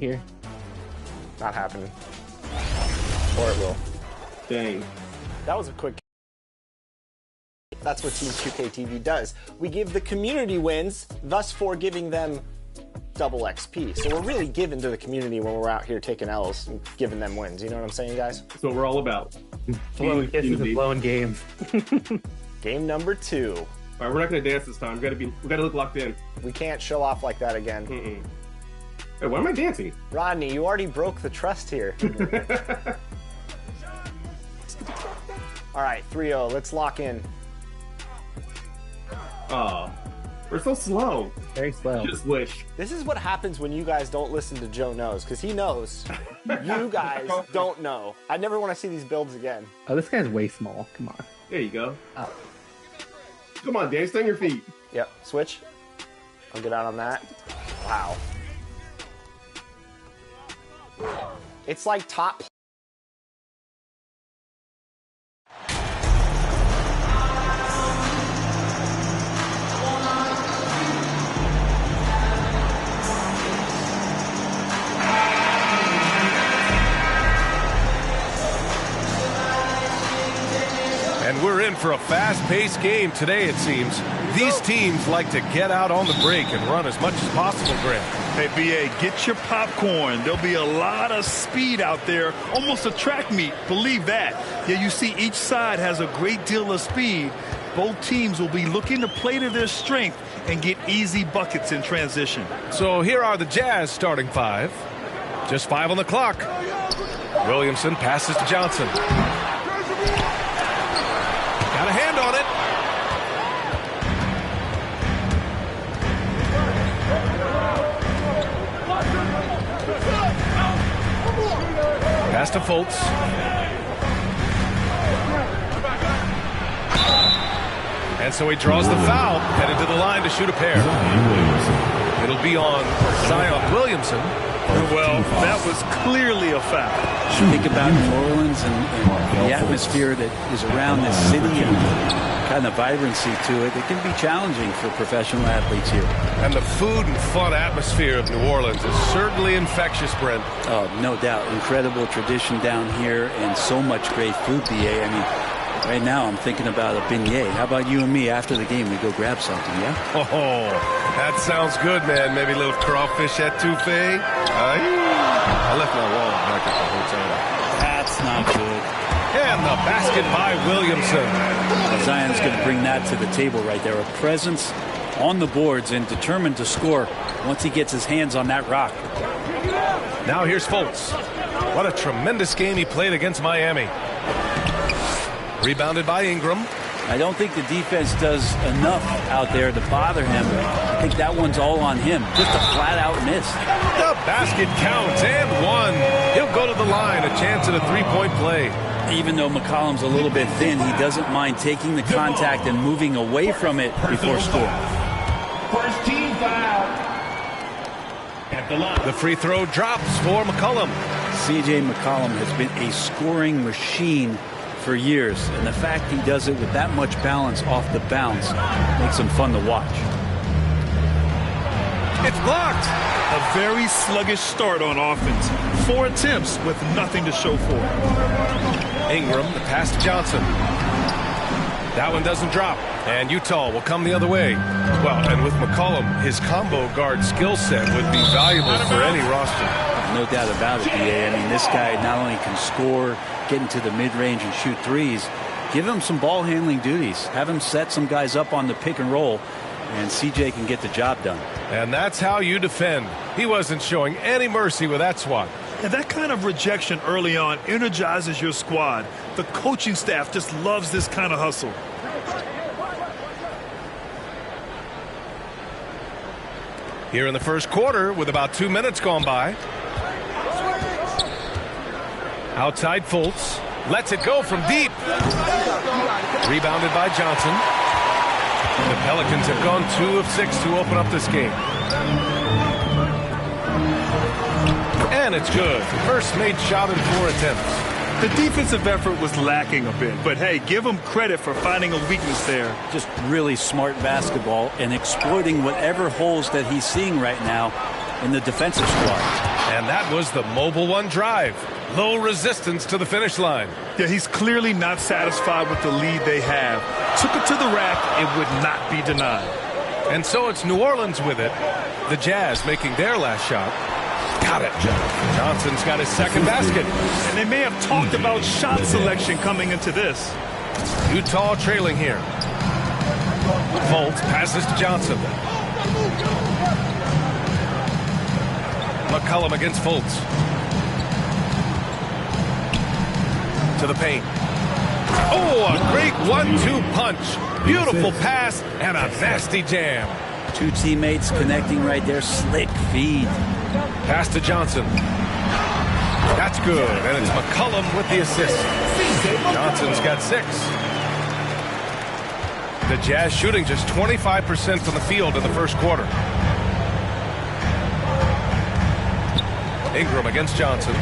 here. Not happening. Or it will. Dang. That was a quick. That's what Team 2K TV does. We give the community wins, thus for giving them double XP. So we're really giving to the community when we're out here taking L's and giving them wins. You know what I'm saying, guys? That's what we're all about. Blowing kisses and blowing games. Game number 2. All right, we're not gonna dance this time. We gotta look locked in. We can't show off like that again. Hey, why am I dancing? Rodney, you already broke the trust here. All right, 3-0. Let's lock in. Oh, we're so slow. Very slow. Just wish. This is what happens when you guys don't listen to Joe Knows, because he knows. You guys don't know. I never want to see these builds again. Oh, this guy's way small. Come on. There you go. Oh. Come on, Dan, stay on your feet. Yep, switch. I'll get out on that. Wow. It's like top. And we're in for a fast-paced game today, it seems. These teams like to get out on the break and run as much as possible, Grant. Hey, BA, get your popcorn. There'll be a lot of speed out there, almost a track meet. Believe that. Yeah, you see each side has a great deal of speed. Both teams will be looking to play to their strength and get easy buckets in transition. So here are the Jazz starting 5. Just 5 on the clock. Williamson passes to Johnson. Got a hand on it. Pass to Fultz. And so he draws the foul, headed to the line to shoot a pair. It'll be on Zion Williamson. Well, that was clearly a foul. Think about New Orleans and the atmosphere that is around this city and kind of vibrancy to it. It can be challenging for professional athletes here. And the food and fun atmosphere of New Orleans is certainly infectious, Brent. Oh, no doubt. Incredible tradition down here and so much great food, BA. I mean, right now I'm thinking about a beignet. How about you and me after the game? We go grab something, yeah? Oh, that sounds good, man. Maybe a little crawfish etouffee. I left my wallet back at the hotel. That's not good. And the basket by Williamson. Zion's going to bring that to the table right there. A presence on the boards and determined to score once he gets his hands on that rock. Now here's Fultz. What a tremendous game he played against Miami. Rebounded by Ingram. I don't think the defense does enough out there to bother him. I think that one's all on him. Just a flat-out miss. The basket counts and one. He'll go to the line. A chance at a three-point play. Even though McCollum's a little bit thin, he doesn't mind taking the contact and moving away from it before scoring. First team foul at the line. The free throw drops for McCollum. C.J. McCollum has been a scoring machine for years, and the fact he does it with that much balance off the bounce makes him fun to watch. It's blocked. A very sluggish start on offense. 4 attempts with nothing to show for it. Ingram, the pass to Johnson. That one doesn't drop, and Utah will come the other way. Well, and with McCollum, his combo guard skill set would be valuable for any roster. No doubt about it, BA. I mean, this guy not only can score, get into the mid-range and shoot threes, give him some ball handling duties. Have him set some guys up on the pick and roll, and CJ can get the job done. And that's how you defend. He wasn't showing any mercy with that swat. And that kind of rejection early on energizes your squad. The coaching staff just loves this kind of hustle. Here in the first quarter, with about 2 minutes gone by. Outside Fultz. Lets it go from deep. Rebounded by Johnson. The Pelicans have gone 2 of 6 to open up this game. And it's good. First made shot in 4 attempts. The defensive effort was lacking a bit, but hey, give him credit for finding a weakness there. Just really smart basketball and exploiting whatever holes that he's seeing right now in the defensive squad. And that was the Mobile One drive. Low resistance to the finish line. Yeah, he's clearly not satisfied with the lead they have. Took it to the rack and would not be denied. And so it's New Orleans with it. The Jazz making their last shot. Got it. Johnson's got his second basket. And they may have talked about shot selection coming into this. Utah trailing here. Fultz passes to Johnson. McCollum against Fultz. To the paint. Oh, a great 1-2 punch. Beautiful pass and a nasty jam. Two teammates connecting right there. Slick feed. Pass to Johnson. That's good. And it's McCollum with the assist. Johnson's got 6. The Jazz shooting just 25% from the field in the first quarter. Ingram against Johnson.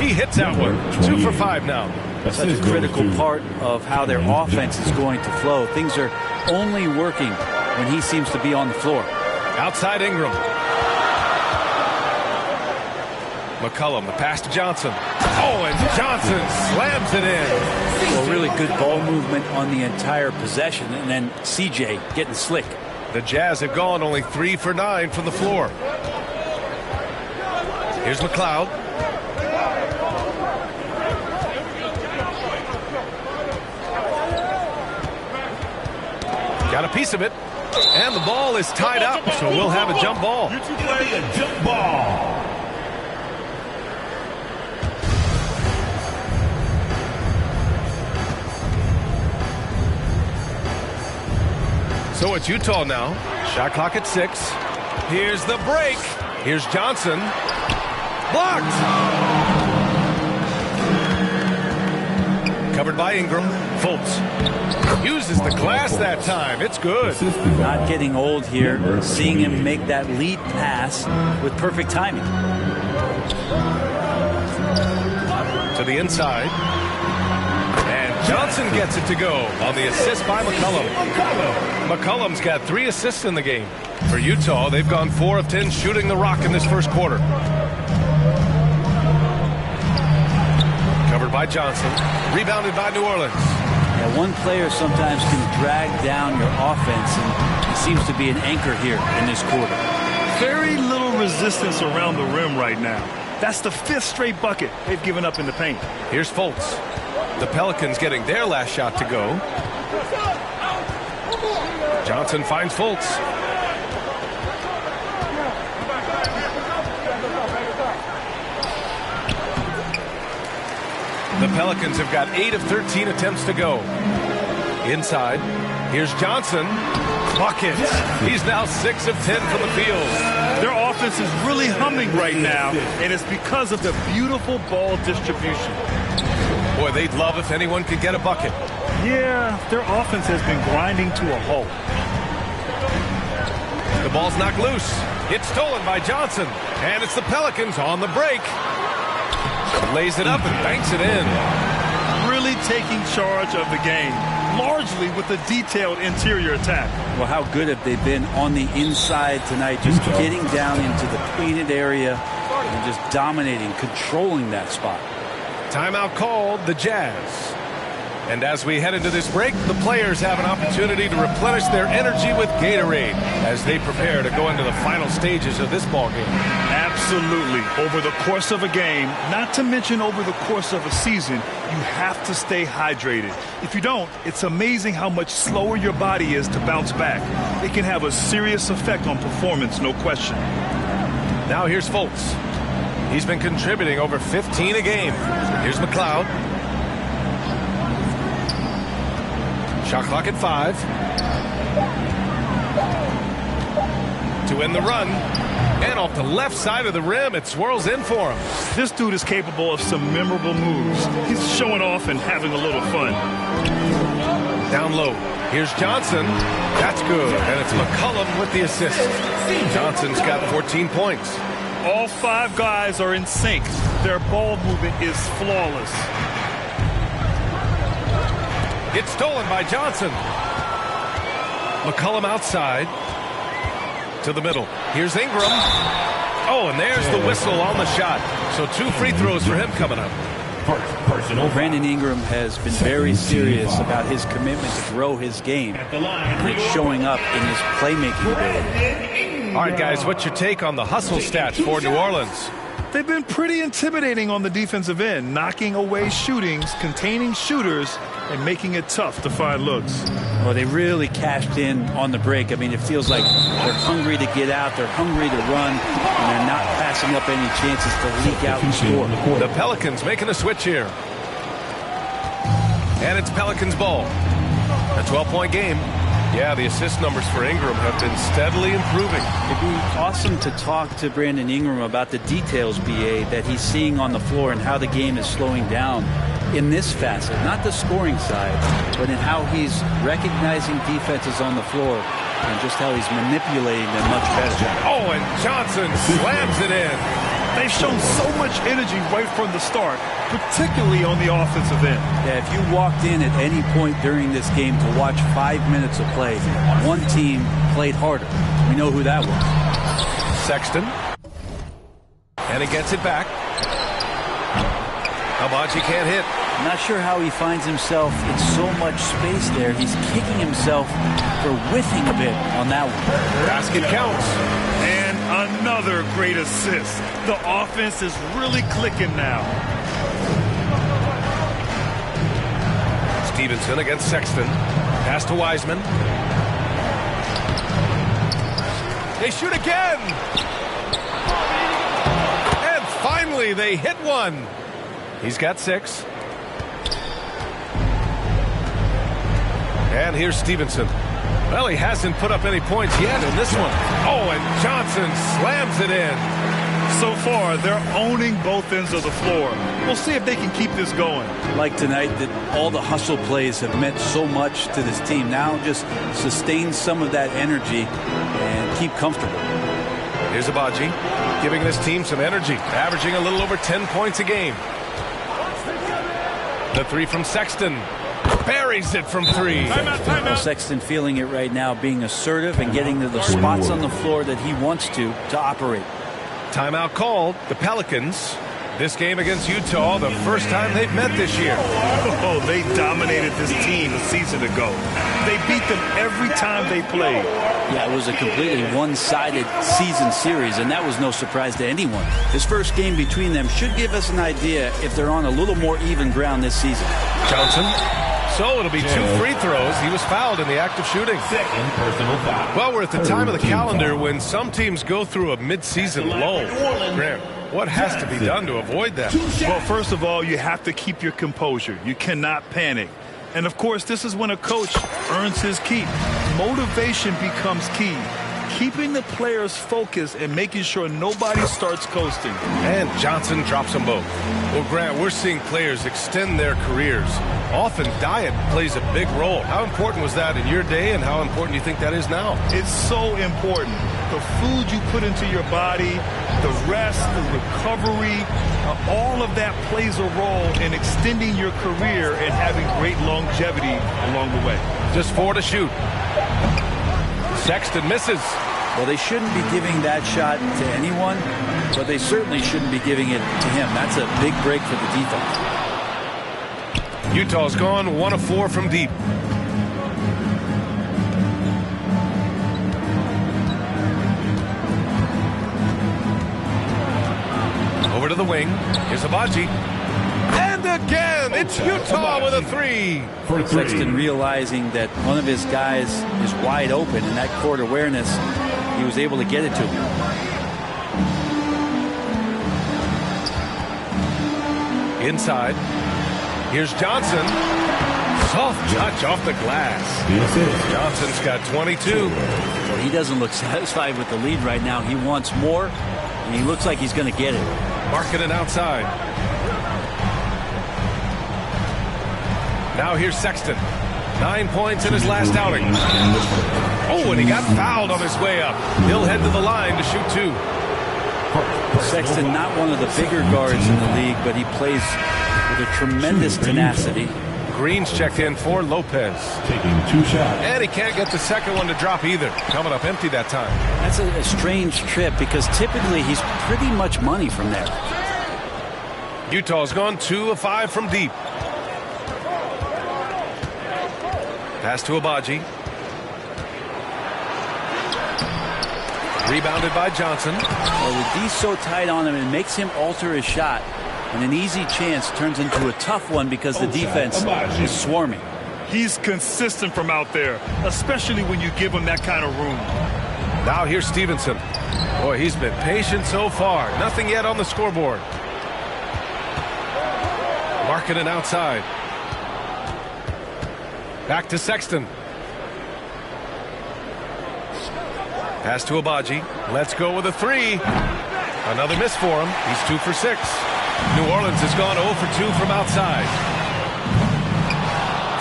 He hits that one. 2 for 5 now. Such a critical part of how their offense is going to flow. Things are only working when he seems to be on the floor. Outside Ingram. McCollum, the pass to Johnson. Oh, and Johnson slams it in. Well, really good ball movement on the entire possession, and then CJ getting slick. The Jazz have gone only 3 for 9 from the floor. Here's McLeod. Got a piece of it. And the ball is tied up, so we'll have a jump ball. A jump ball. So it's Utah now. Shot clock at 6. Here's the break. Here's Johnson. Blocked. Covered by Ingram. Fultz uses the glass that time. It's good. Not getting old here. Seeing him make that lead pass with perfect timing. To the inside. And Johnson gets it to go on the assist by McCollum. McCollum's got 3 assists in the game. For Utah, they've gone 4 of 10 shooting the rock in this first quarter. Covered by Johnson. Rebounded by New Orleans. Yeah, one player sometimes can drag down your offense, and he seems to be an anchor here in this quarter. Very little resistance around the rim right now. That's the 5th straight bucket they've given up in the paint. Here's Fultz. The Pelicans getting their last shot to go. Johnson finds Fultz. The Pelicans have got 8 of 13 attempts to go. Inside, here's Johnson. Bucket. He's now 6 of 10 from the field. Their offense is really humming right now, and it's because of the beautiful ball distribution. Boy, they'd love if anyone could get a bucket. Yeah, their offense has been grinding to a halt. The ball's knocked loose. It's stolen by Johnson. And it's the Pelicans on the break. Lays it up and banks it in. Really taking charge of the game, largely with a detailed interior attack. Well, how good have they been on the inside tonight, just getting down into the painted area and just dominating, controlling that spot. Timeout called, the Jazz. And as we head into this break, the players have an opportunity to replenish their energy with Gatorade as they prepare to go into the final stages of this ballgame. Absolutely. Over the course of a game, not to mention over the course of a season, you have to stay hydrated. If you don't, it's amazing how much slower your body is to bounce back. It can have a serious effect on performance, no question. Now here's Fultz. He's been contributing over 15 a game. Here's McLeod. Shot clock at 5. To end the run. And off the left side of the rim, it swirls in for him. This dude is capable of some memorable moves. He's showing off and having a little fun. Down low. Here's Johnson. That's good. And it's McCollum with the assist. Johnson's got 14 points. All 5 guys are in sync. Their ball movement is flawless. It's stolen by Johnson. McCollum outside. To the middle. Here's Ingram. Oh, and there's the whistle on the shot. So 2 free throws for him coming up. Brandon Ingram has been very serious about his commitment to grow his game. And it's showing up in his playmaking ability. All right, guys, what's your take on the hustle stats for New Orleans? They've been pretty intimidating on the defensive end, knocking away shootings, containing shooters, and making it tough to find looks. Well, they really cashed in on the break. I mean, it feels like they're hungry to get out, they're hungry to run, and they're not passing up any chances to leak out and score. The Pelicans making a switch here. And it's Pelicans ball. A 12-point game. Yeah, the assist numbers for Ingram have been steadily improving. It'd be awesome to talk to Brandon Ingram about the details, BA, that he's seeing on the floor and how the game is slowing down in this facet. Not the scoring side, but in how he's recognizing defenses on the floor and just how he's manipulating them much better. Oh, and Johnson slams it in. They've shown so much energy right from the start, particularly on the offensive end. Yeah, if you walked in at any point during this game to watch 5 minutes of play, one team played harder. We know who that was. Sexton. And he gets it back. Abaji can't hit. I'm not sure how he finds himself in so much space there. He's kicking himself for whiffing a bit on that one. Basket counts. And another great assist. The offense is really clicking now. Stevenson against Sexton. Pass to Wiseman. They shoot again. And finally they hit one. He's got 6. And here's Stevenson. Well, he hasn't put up any points yet in this one. Oh, and Johnson slams it in. So far, they're owning both ends of the floor. We'll see if they can keep this going. Like tonight, that all the hustle plays have meant so much to this team. Now just sustain some of that energy and keep comfortable. Here's Abaji, giving this team some energy, averaging a little over 10 points a game. The 3 from Sexton. Buries it from 3. Well, Sexton feeling it right now, being assertive and getting to the spots on the floor that he wants to operate. Timeout called. The Pelicans. This game against Utah, the first time they've met this year. Oh, they dominated this team a season ago. They beat them every time they played. Yeah, it was a completely one-sided season series, and that was no surprise to anyone. This first game between them should give us an idea if they're on a little more even ground this season. Johnson. So it'll be 2 free throws. He was fouled in the act of shooting. Second personal foul. Well, we're at the time of the calendar when some teams go through a mid-season lull. Graham, what has to be done to avoid that? Well, first of all, you have to keep your composure. You cannot panic. And, of course, this is when a coach earns his keep. Motivation becomes key. Keeping the players focused and making sure nobody starts coasting. And Johnson drops them both. Well, Grant, we're seeing players extend their careers. Often diet plays a big role. How important was that in your day, and how important do you think that is now? It's so important. The food you put into your body, the rest, the recovery, all of that plays a role in extending your career and having great longevity along the way. Just 4 to shoot. Sexton misses. Well, they shouldn't be giving that shot to anyone, but they certainly shouldn't be giving it to him. That's a big break for the defense. Utah's gone 1 of 4 from deep. Over to the wing. Here's Abaji. And again, it's Utah with a 3. Sexton realizing that one of his guys is wide open, and that court awareness, he was able to get it to him. Inside. Here's Johnson. Soft touch off the glass. Johnson's got 22. Well, he doesn't look satisfied with the lead right now. He wants more, and he looks like he's going to get it. Marking it outside. Now here's Sexton. 9 points in his last outing. Oh, and he got fouled on his way up. He'll head to the line to shoot 2. Sexton, not one of the bigger guards in the league, but he plays with a tremendous tenacity. Green's checked in for Lopez. Taking 2 shots. And he can't get the second one to drop either. Coming up empty that time. That's a strange trip because typically he's pretty much money from there. Utah's gone 2 of 5 from deep. Pass to Abaji. Rebounded by Johnson. Well, the D's so tight on him, it makes him alter his shot. And an easy chance turns into a tough one because the defense is swarming. He's consistent from out there, especially when you give him that kind of room. Now here's Stevenson. Boy, he's been patient so far. Nothing yet on the scoreboard. Marking it outside. Back to Sexton. Pass to Abaji. Let's go with a 3. Another miss for him. He's 2 for 6. New Orleans has gone 0 for 2 from outside.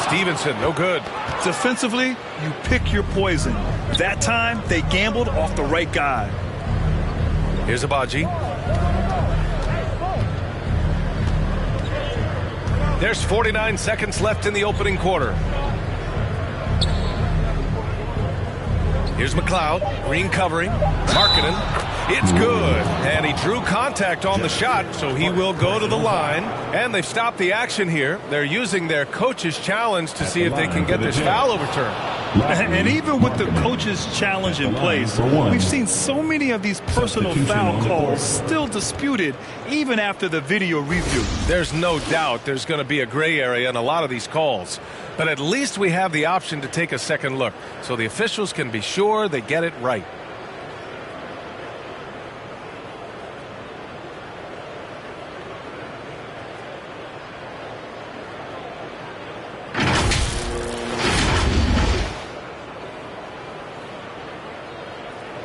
Stevenson, no good. Defensively, you pick your poison. That time, they gambled off the right guy. Here's Abaji. There's 49 seconds left in the opening quarter. Here's McLeod. Green covering. Markkanen. It's good. And he drew contact on the shot, so he will go to the line. And they've stopped the action here. They're using their coach's challenge to see if they can get this foul overturned. And even with the coach's challenge in place, we've seen so many of these personal foul calls still disputed even after the video review. There's no doubt there's going to be a gray area in a lot of these calls. But at least we have the option to take a second look, so the officials can be sure they get it right.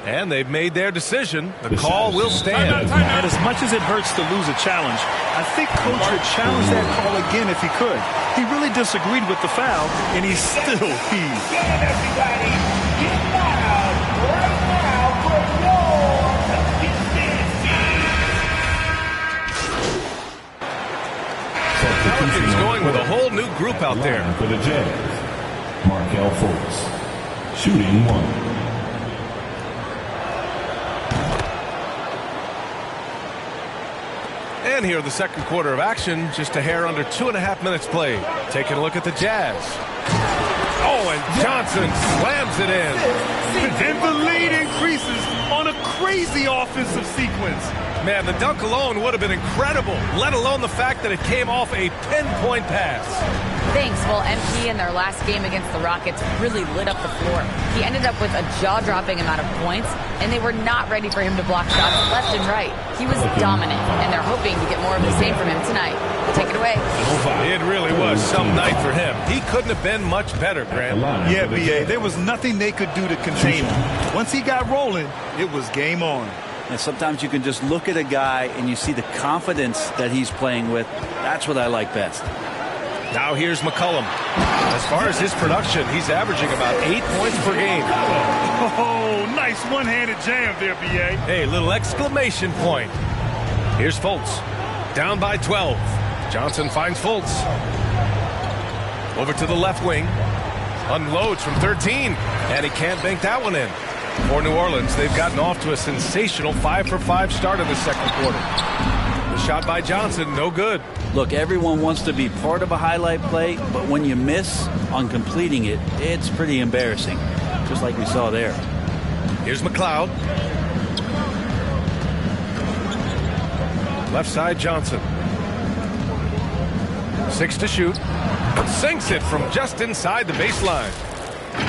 And they've made their decision. The call will stand. And as much as it hurts to lose a challenge, I think Coach would challenge that call again if he could. He really disagreed with the foul, and he still heaved. Everybody, get loud right now for your consistency. Pelicans going with a whole new group out there. For the Jazz, Markel Fultz, shooting 1. And here the second quarter of action, just a hair under 2.5 minutes played. Taking a look at the Jazz. Oh, and Johnson slams it in. And the lead increases on a crazy offensive sequence. Man, the dunk alone would have been incredible, let alone the fact that it came off a pinpoint pass. Thanks. Well, MP in their last game against the Rockets really lit up the floor. He ended up with a jaw-dropping amount of points, and they were not ready for him to block shots left and right. He was dominant, and they're hoping to get more of the same from him tonight. Take it away. It really was some night for him. He couldn't have been much better, Grant. Yeah, B.A., there was nothing they could do to contain him. Once he got rolling, it was game on. And sometimes you can just look at a guy and you see the confidence that he's playing with. That's what I like best. Now here's McCollum. As far as his production, he's averaging about 8 points per game. Oh, nice one-handed jam there, B.A. Hey, little exclamation point. Here's Fultz. Down by 12. Johnson finds Fultz. Over to the left wing. Unloads from 13. And he can't bank that one in. For New Orleans, they've gotten off to a sensational 5-for-5 start in the second quarter. The shot by Johnson, no good. Look, everyone wants to be part of a highlight play, but when you miss on completing it, it's pretty embarrassing, just like we saw there. Here's McLeod. Left side, Johnson. 6 to shoot. Sinks it from just inside the baseline.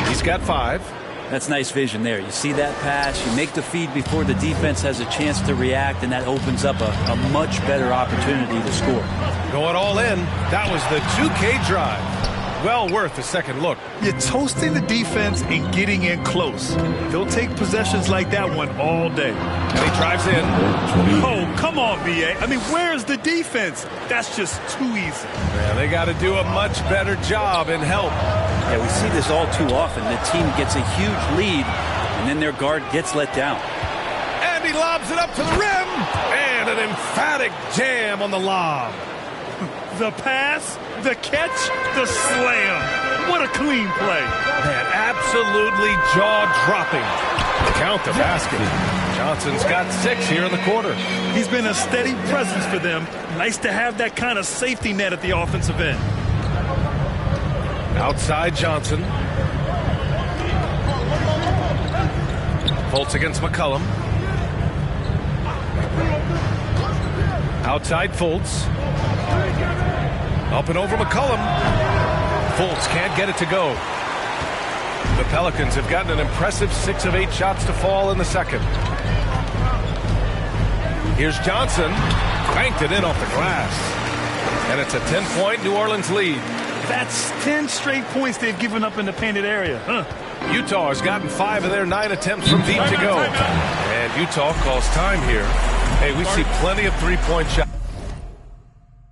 He's got 5. That's nice vision there. You see that pass, you make the feed before the defense has a chance to react, and that opens up a much better opportunity to score. Going all in. That was the 2K drive. Well worth a second look. You're toasting the defense and getting in close. They'll take possessions like that one all day. And he drives in. Oh, come on, B.A. I mean, where's the defense? That's just too easy. Yeah, they got to do a much better job in help. Yeah, we see this all too often. The team gets a huge lead, and then their guard gets let down. And he lobs it up to the rim. And an emphatic jam on the lob. the pass, the catch, the slam. What a clean play. Man, absolutely jaw-dropping. Count the basket. Johnson's got 6 here in the quarter. He's been a steady presence for them. Nice to have that kind of safety net at the offensive end. Outside Johnson. Fultz against McCollum. Outside Fultz. Up and over McCollum. Fultz can't get it to go. The Pelicans have gotten an impressive 6 of 8 shots to fall in the second. Here's Johnson. Banked it in off the glass. And it's a 10-point New Orleans lead. That's 10 straight points they've given up in the painted area. Utah has gotten 5 of their 9 attempts from deep to go. And Utah calls time here. Hey, we see plenty of three-point shots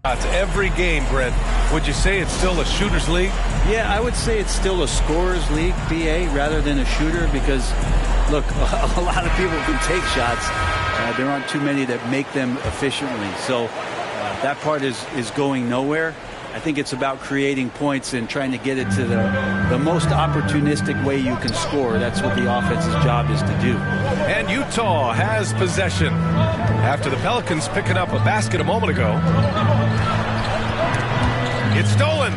every game, Brent. Would you say it's still a shooter's league? Yeah, I would say it's still a scorer's league, BA, rather than a shooter because, look, a lot of people can take shots. There aren't too many that make them efficiently. So that part is going nowhere. I think it's about creating points and trying to get it to the most opportunistic way you can score. That's what the offense's job is to do. And Utah has possession after the Pelicans picking up a basket a moment ago. It's stolen.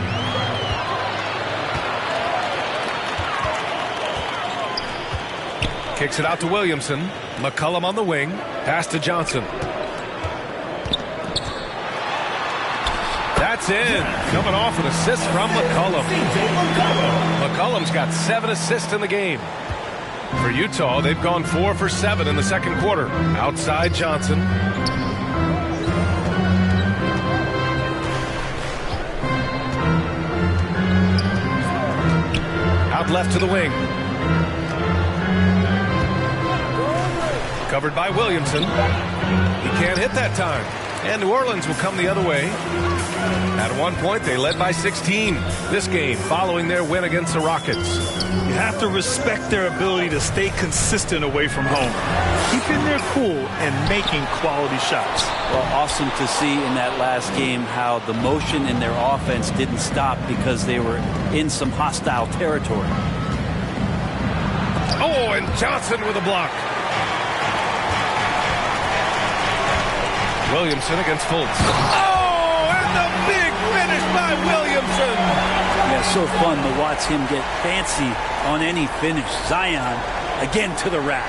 Kicks it out to Williamson. McCollum on the wing. Pass to Johnson. That's in. Coming off an assist from McCollum. McCollum's got 7 assists in the game. For Utah, they've gone 4 for 7 in the second quarter. Outside Johnson. Out left to the wing. Covered by Williamson. He can't hit that time. And New Orleans will come the other way. At one point, they led by 16 this game following their win against the Rockets. You have to respect their ability to stay consistent away from home, keeping their cool and making quality shots. Well, awesome to see in that last game how the motion in their offense didn't stop because they were in some hostile territory. Oh, and Johnson with a block. Williamson against Fultz. Oh, and the big finish by Williamson. Yeah, so fun to watch him get fancy on any finish. Zion again to the rack.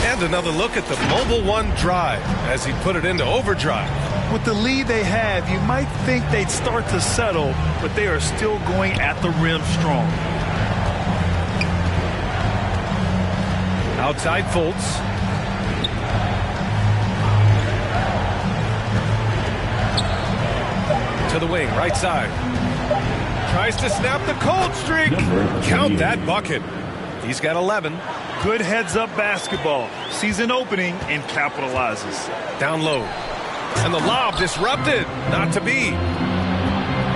And another look at the Mobile One drive as he put it into overdrive. With the lead they have, you might think they'd start to settle, but they are still going at the rim strong. Outside Fultz. To the wing, right side. Tries to snap the cold streak. Count that bucket. He's got 11. Good heads-up basketball. Sees an opening and capitalizes. Down low. And the lob disrupted. Not to be.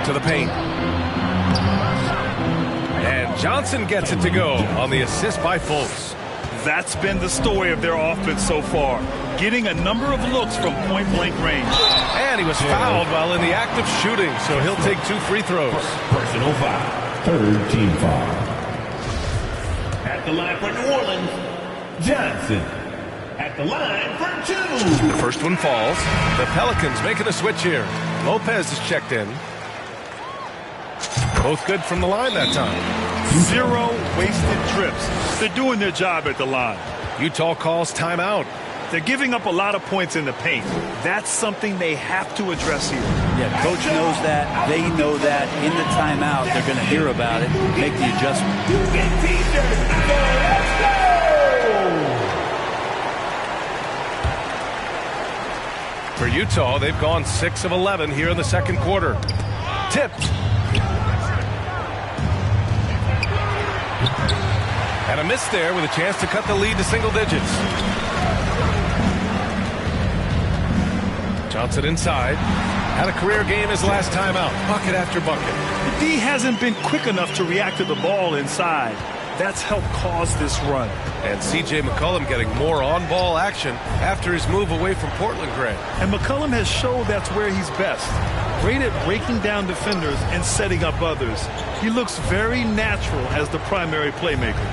To the paint. And Johnson gets it to go on the assist by Fultz. That's been the story of their offense so far. Getting a number of looks from point-blank range. And he was fouled while in the act of shooting, so he'll take 2 free throws. Personal foul. Third team foul. At the line for New Orleans, Johnson. At the line for 2. The first one falls. The Pelicans making a switch here. Lopez is checked in. Both good from the line that time. 0 wasted trips. They're doing their job at the line. Utah calls timeout. They're giving up a lot of points in the paint. That's something they have to address here. Yeah, coach knows that. They know that. In the timeout, they're going to hear about it, make the adjustment. For Utah, they've gone 6 of 11 here in the second quarter. Tipped. And a miss there with a chance to cut the lead to single digits. Johnson inside. Had a career game his last time out. Bucket after bucket. The D hasn't been quick enough to react to the ball inside. That's helped cause this run. And C.J. McCollum getting more on-ball action after his move away from Portland, Greg. And McCollum has showed that's where he's best. Great at breaking down defenders and setting up others. He looks very natural as the primary playmaker.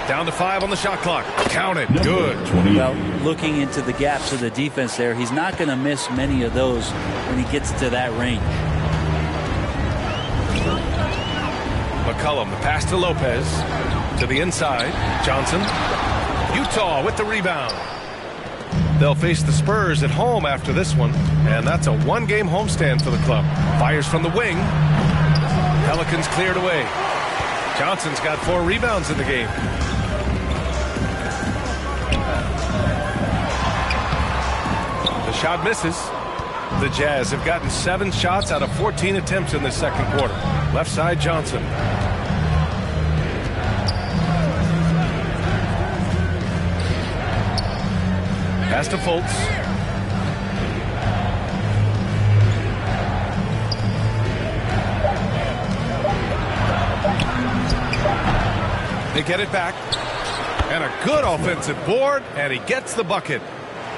Down to 5 on the shot clock. Count it. Good. Well, looking into the gaps of the defense there, he's not going to miss many of those when he gets to that range. McCollum, the pass to Lopez. To the inside. Johnson. Utah with the rebound. They'll face the Spurs at home after this one, and that's a one-game homestand for the club. Fires from the wing. Pelicans cleared away. Johnson's got 4 rebounds in the game. The shot misses. The Jazz have gotten 7 shots out of 14 attempts in the second quarter. Left side, Johnson. Pass to Fultz. They get it back. And a good offensive board, and he gets the bucket.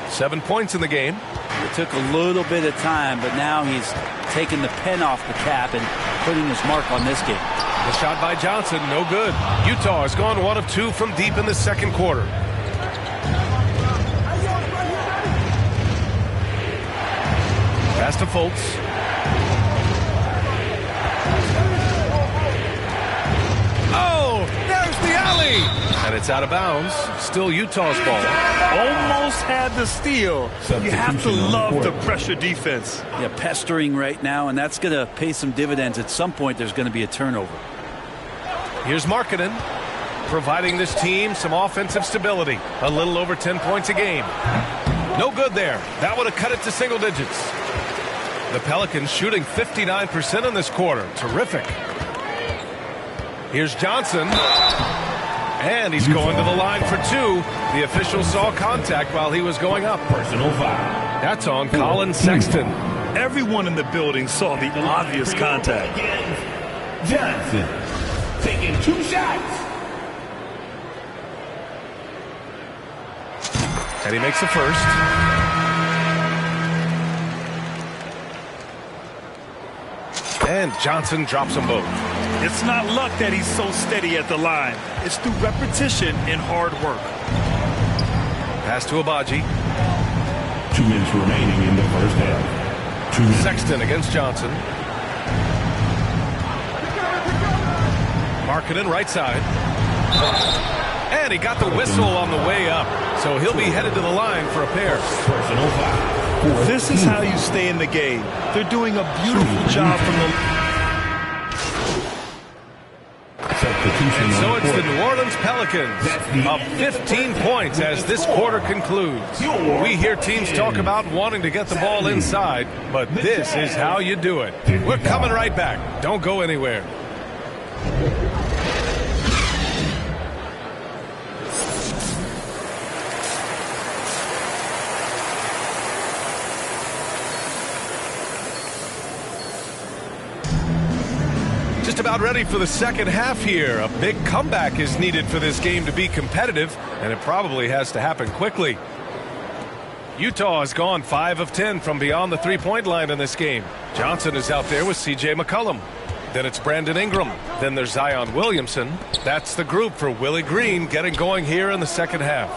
7 points in the game. It took a little bit of time, but now he's taking the pen off the cap and putting his mark on this game. The shot by Johnson, no good. Utah has gone 1 of 2 from deep in the second quarter. Pass to Fultz. Oh, there's the alley. And it's out of bounds. Still Utah's ball. Almost had the steal. You have to love the pressure defense. Yeah, pestering right now, and that's going to pay some dividends. At some point, there's going to be a turnover. Here's Markkanen, providing this team some offensive stability. A little over 10 points a game. No good there. That would have cut it to single digits. The Pelicans shooting 59% in this quarter. Terrific. Here's Johnson. And he's going to the line for 2. The official saw contact while he was going up. Personal foul. That's on Colin Sexton. Everyone in the building saw the obvious contact. Johnson taking 2 shots. And he makes the first. And Johnson drops them both. It's not luck that he's so steady at the line. It's through repetition and hard work. Pass to Abaji. 2 minutes remaining in the first half. 2 minutes. Sexton against Johnson. Markkanen right side. And he got the whistle on the way up. So he'll be headed to the line for a pair. Personal foul. This is how you stay in the game. They're doing a beautiful job from the... And so it's the New Orleans Pelicans up 15 points as this quarter concludes. We hear teams talk about wanting to get the ball inside, but this is how you do it. We're coming right back. Don't go anywhere. Just about ready for the second half here. A big comeback is needed for this game to be competitive, and it probably has to happen quickly. Utah has gone 5 of 10 from beyond the three-point line in this game. Johnson is out there with C.J. McCollum. Then it's Brandon Ingram. Then there's Zion Williamson. That's the group for Willie Green getting going here in the second half.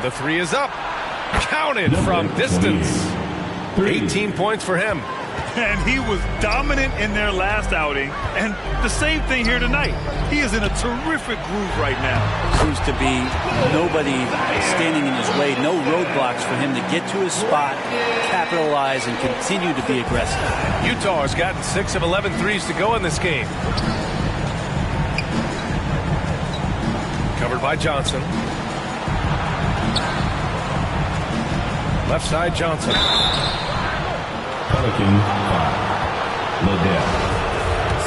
The 3 is up. Counted from distance. 18 points for him. And he was dominant in their last outing. And the same thing here tonight. He is in a terrific groove right now. Seems to be nobody standing in his way. No roadblocks for him to get to his spot, capitalize, and continue to be aggressive. Utah has gotten 6 of 11 threes to go in this game. Covered by Johnson. Left side, Johnson. Pelican foul. Liddell.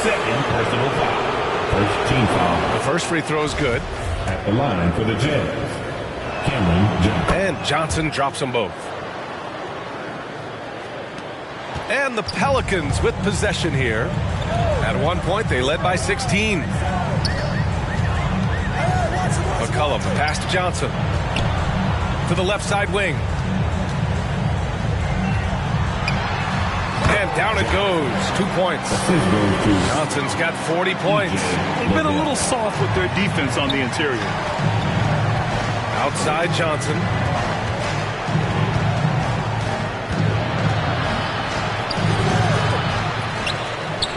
Second personal foul. First team foul. The first free throw is good. At the line for the Jazz, Cameron Johnson. And Johnson drops them both. And the Pelicans with possession here. At one point, they led by 16. McCollum, pass to Johnson. To the left side wing. And down it goes. 2 points. Johnson's got 40 points. They've been a little soft with their defense on the interior. Outside Johnson.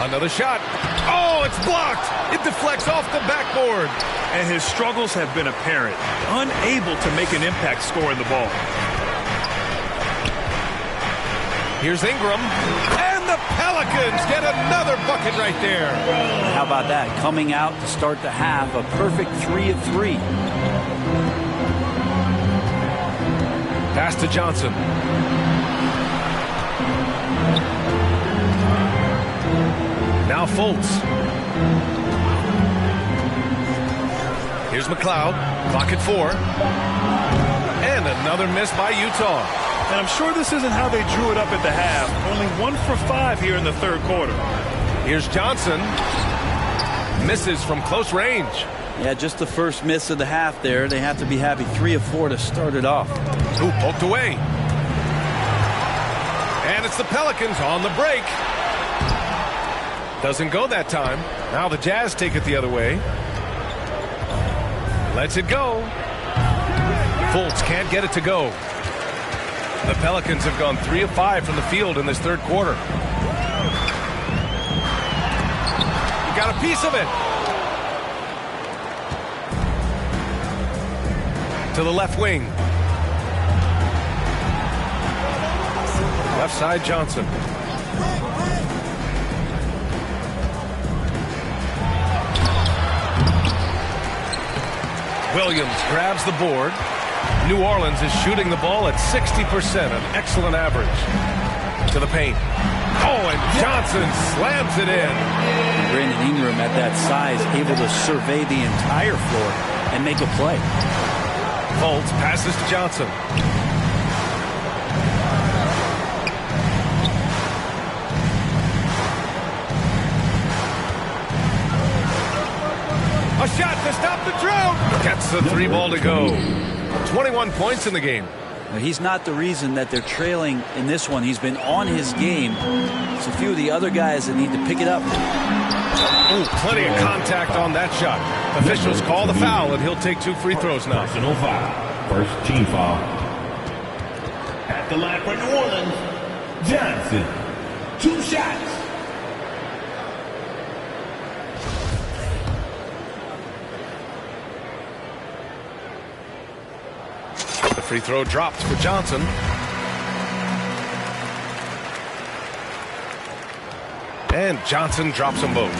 Another shot. Oh, it's blocked. It deflects off the backboard. And his struggles have been apparent. Unable to make an impact scoring the ball. Here's Ingram. And the Pelicans get another bucket right there. How about that? Coming out to start the half, a perfect 3 of 3. Pass to Johnson. Now Fultz. Here's McLeod. Clock at 4. And another miss by Utah. And I'm sure this isn't how they drew it up at the half. Only 1 for 5 here in the third quarter. Here's Johnson. Misses from close range. Yeah, just the first miss of the half there. They have to be happy. 3 of 4 to start it off. Ooh, poked away. And it's the Pelicans on the break. Doesn't go that time. Now the Jazz take it the other way. Lets it go. Fultz can't get it to go. The Pelicans have gone 3 of 5 from the field in this third quarter. You got a piece of it. To the left wing. Left side Johnson. Williams grabs the board. New Orleans is shooting the ball at 60%, an excellent average. To the paint. Oh, and Johnson slams it in. Brandon Ingram at that size, able to survey the entire floor and make a play. Fultz passes to Johnson. A shot to stop the drought. Gets the 3 ball to go. 21 points in the game. He's not the reason that they're trailing in this one. He's been on his game. It's a few of the other guys that need to pick it up. Ooh, plenty of contact on that shot. Officials call the foul, and he'll take 2 free throws now. Personal foul. First team foul. At the line for New Orleans, Johnson. 2 shots. The free throw drops for Johnson. And Johnson drops them both.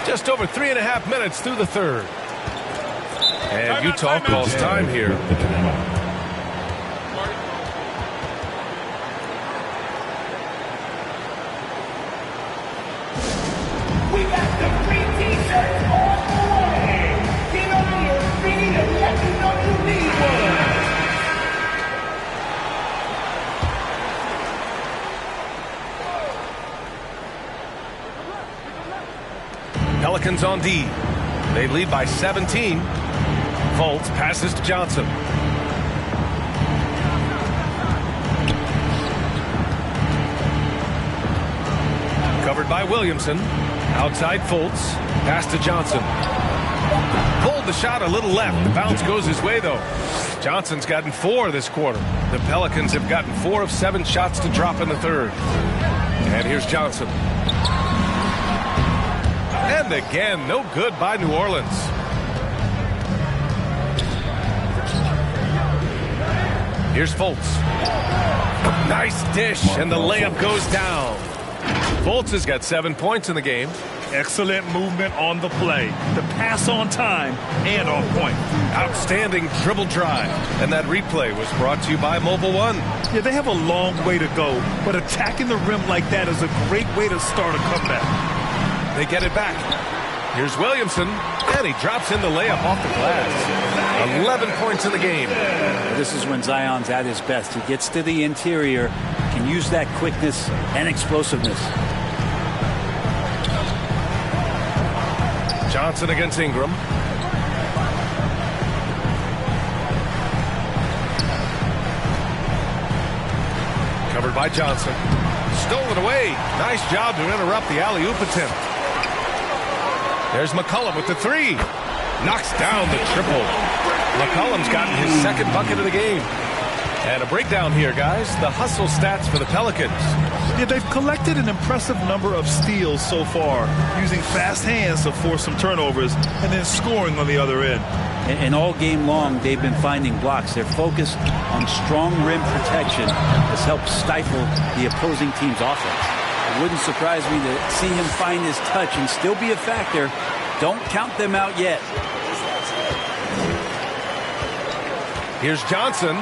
Just over 3.5 minutes through the third. And Utah calls time here. We got the free t-shirts on the way. Get over your feet and let me know you need one. Pelicans on D. They lead by 17. Fultz passes to Johnson. Covered by Williamson. Outside Fultz. Pass to Johnson. Pulled the shot a little left. The bounce goes his way, though. Johnson's gotten 4 this quarter. The Pelicans have gotten 4 of 7 shots to drop in the third. And here's Johnson. And again, no good by New Orleans. Here's Fultz. Nice dish, and the layup goes down. Fultz has got 7 points in the game. Excellent movement on the play. The pass on time and on point. Outstanding dribble drive. And that replay was brought to you by Mobile One. Yeah, they have a long way to go, but attacking the rim like that is a great way to start a comeback. They get it back. Here's Williamson, and he drops in the layup off the glass. 11 points in the game. This is when Zion's at his best. He gets to the interior, can use that quickness and explosiveness. Johnson against Ingram. Covered by Johnson. Stolen away. Nice job to interrupt the alley-oop attempt. There's McCollum with the three. Knocks down the triple. McCollum's gotten his second bucket of the game. And a breakdown here, guys. The hustle stats for the Pelicans. Yeah, they've collected an impressive number of steals so far, using fast hands to force some turnovers and then scoring on the other end. And all game long, they've been finding blocks. Their focus on strong rim protection has helped stifle the opposing team's offense. It wouldn't surprise me to see him find his touch and still be a factor. Don't count them out yet. Here's Johnson.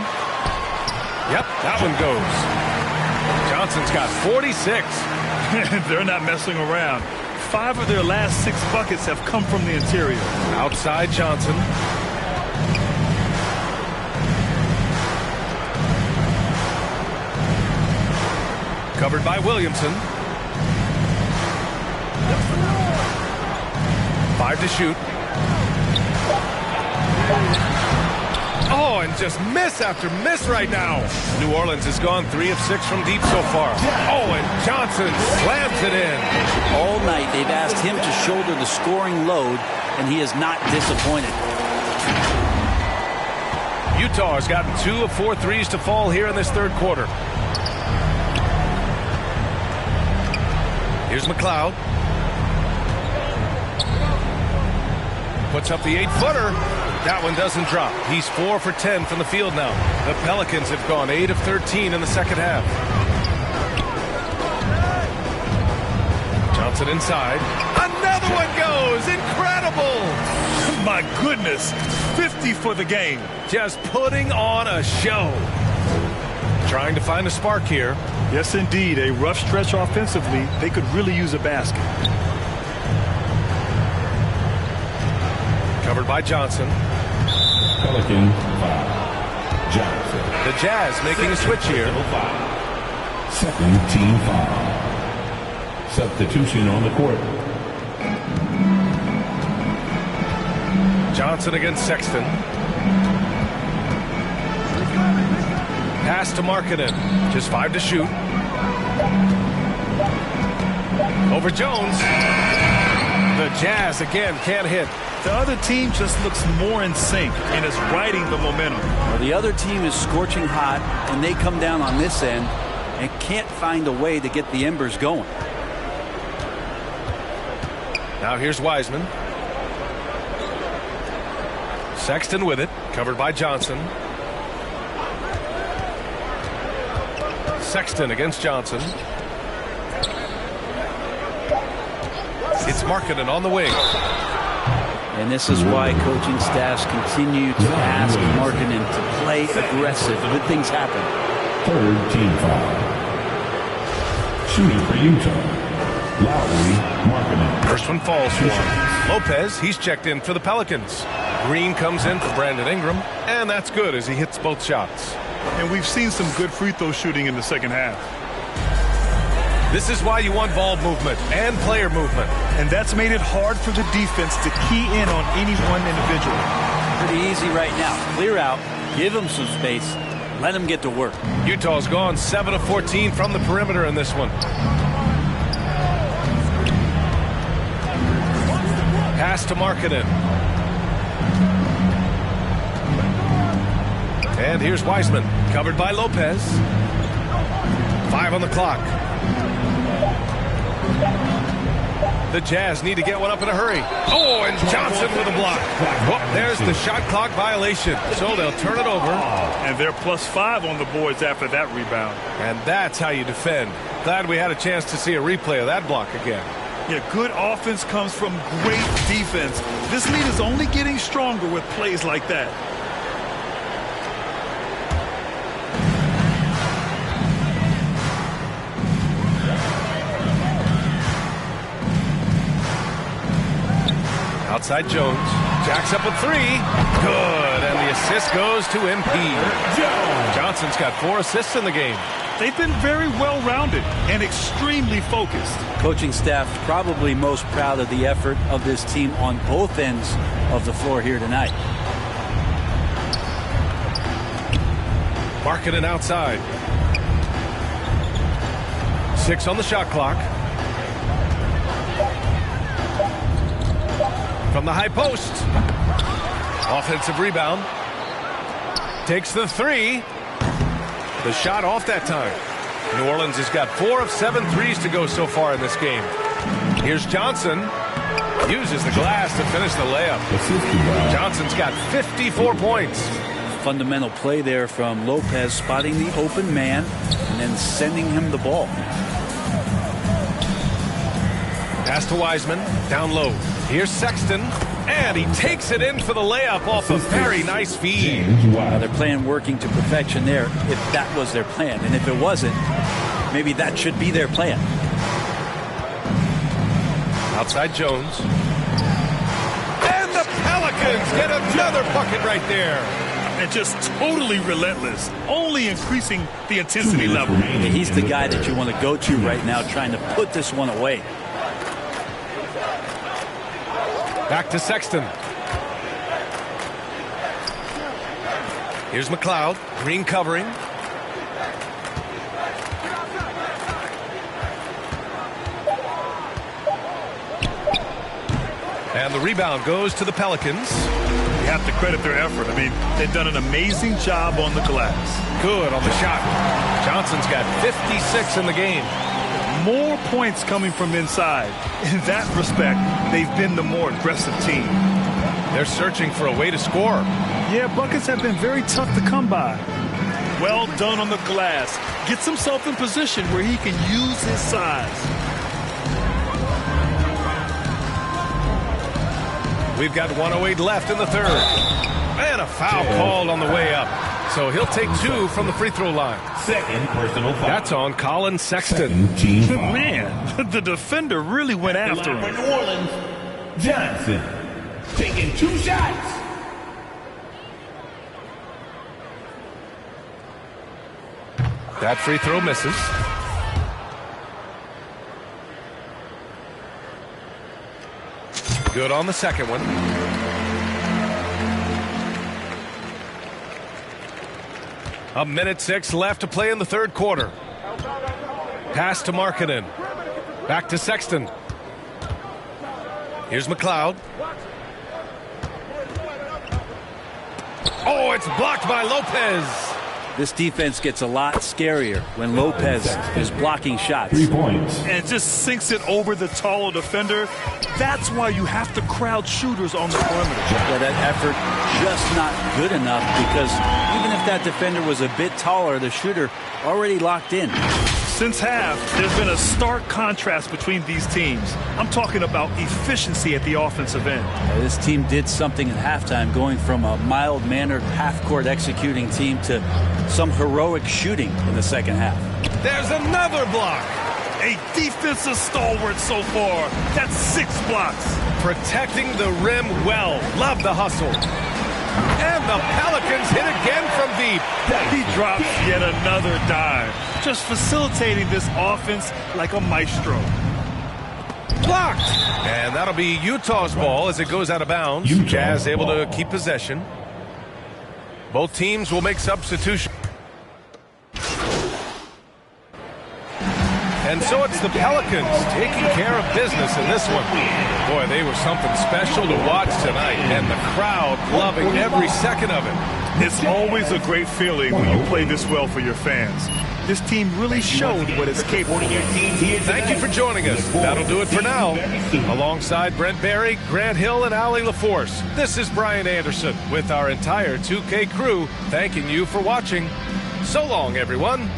Yep, that one goes. Johnson's got 46. They're not messing around. 5 of their last 6 buckets have come from the interior. Outside Johnson. Covered by Williamson. 5 to shoot. Oh, and just miss after miss right now. New Orleans has gone 3 of 6 from deep so far. Oh, and Johnson slams it in. All night they've asked him to shoulder the scoring load, and he is not disappointed. Utah has gotten 2 of 4 threes to fall here in this third quarter. Here's McLeod. Puts up the 8-footer. That one doesn't drop. He's 4 for 10 from the field now. The Pelicans have gone 8 of 13 in the second half. Johnson inside. Another one goes. Incredible. My goodness. 50 for the game. Just putting on a show. Trying to find a spark here. Yes, indeed. A rough stretch offensively. They could really use a basket. Covered by Johnson. Pelican 5. Johnson. The Jazz making a switch here. Second team foul. Substitution on the court. Johnson against Sexton. Pass to Markkanen. Just 5 to shoot. Over Jones. The Jazz again can't hit. The other team just looks more in sync and is riding the momentum. Well, the other team is scorching hot, and they come down on this end and can't find a way to get the embers going. Now here's Wiseman. Sexton with it. Covered by Johnson. Sexton against Johnson. It's Markkanen on the wing. And this is why coaching staffs continue to ask Markkanen to play aggressive. Good things happen. Third team foul. Shooting for Utah. Lowry, Markkanen. First one falls for him. Lopez, he's checked in for the Pelicans. Green comes in for Brandon Ingram, and that's good as he hits both shots. And we've seen some good free throw shooting in the second half. This is why you want ball movement and player movement. And that's made it hard for the defense to key in on any one individual. Pretty easy right now. Clear out, give them some space, let them get to work. Utah's gone 7 of 14 from the perimeter in this one. Pass to Markkanen. And here's Wiseman, covered by Lopez. 5 on the clock. The Jazz need to get one up in a hurry. Oh, and Johnson with a block. Oh, there's the shot clock violation. So they'll turn it over. And they're +5 on the boards after that rebound. And that's how you defend. Glad we had a chance to see a replay of that block again. Yeah, good offense comes from great defense. This lead is only getting stronger with plays like that. Outside Jones. Jacks up a 3. Good. And the assist goes to MP. Johnson's got 4 assists in the game. they've been very well-rounded and extremely focused. Coaching staff probably most proud of the effort of this team on both ends of the floor here tonight. Markkanen outside. 6 on the shot clock. From the high post. Offensive rebound. Takes the 3. The shot off that time. New Orleans has got 4 of 7 threes to go so far in this game. Here's Johnson. Uses the glass to finish the layup. Johnson's got 54 points. Fundamental play there from Lopez, spotting the open man and then sending him the ball. Pass to Wiseman, down low. Here's Sexton, and he takes it in for the layup off a very nice feed. They're playing working to perfection there, if that was their plan. And if it wasn't, maybe that should be their plan. Outside Jones. And the Pelicans get another bucket right there. And just totally relentless, only increasing the intensity level. He's the guy that you want to go to right now, trying to put this one away. Back to Sexton. Here's McLeod. Green covering. And the rebound goes to the Pelicans. You have to credit their effort. I mean, they've done an amazing job on the glass. Good on the shot. Johnson's got 56 in the game. More points coming from inside. In that respect, they've been the more aggressive team. They're searching for a way to score. Yeah, buckets have been very tough to come by. Well done on the glass. Gets himself in position where he can use his size. We've got 1:08 left in the third. And a foul called on the way up. So he'll take 2 from the free throw line. Second personal foul. That's on Colin Sexton. Man, the defender really went after him. For New Orleans, Johnson taking 2 shots. That free throw misses. Good on the second one. A minute 6 left to play in the third quarter. Pass to Markkanen. Back to Sexton. Here's McLeod. Oh, it's blocked by Lopez. This defense gets a lot scarier when Lopez is blocking shots. 3 points. And just sinks it over the taller defender. That's why you have to crowd shooters on the perimeter. Yeah, that effort just not good enough, because even if that defender was a bit taller, the shooter already locked in. Since half, there's been a stark contrast between these teams. I'm talking about efficiency at the offensive end. This team did something at halftime, going from a mild-mannered half-court executing team to some heroic shooting in the second half. There's another block. A defensive stalwart so far. That's 6 blocks. Protecting the rim well. Love the hustle. And the Pelicans hit again from deep. He drops yet another dime. Just facilitating this offense like a maestro. Blocked. And that'll be Utah's ball as it goes out of bounds. Jazz able to keep possession. Both teams will make substitutions. And so it's the Pelicans taking care of business in this one. Boy, they were something special to watch tonight, and the crowd loving every second of it. It's always a great feeling when you play this well for your fans. This team really showed what it's capable of. Thank you for joining us. That'll do it for now. Alongside Brent Barry, Grant Hill, and Allie LaForce, this is Brian Anderson with our entire 2K crew thanking you for watching. So long, everyone.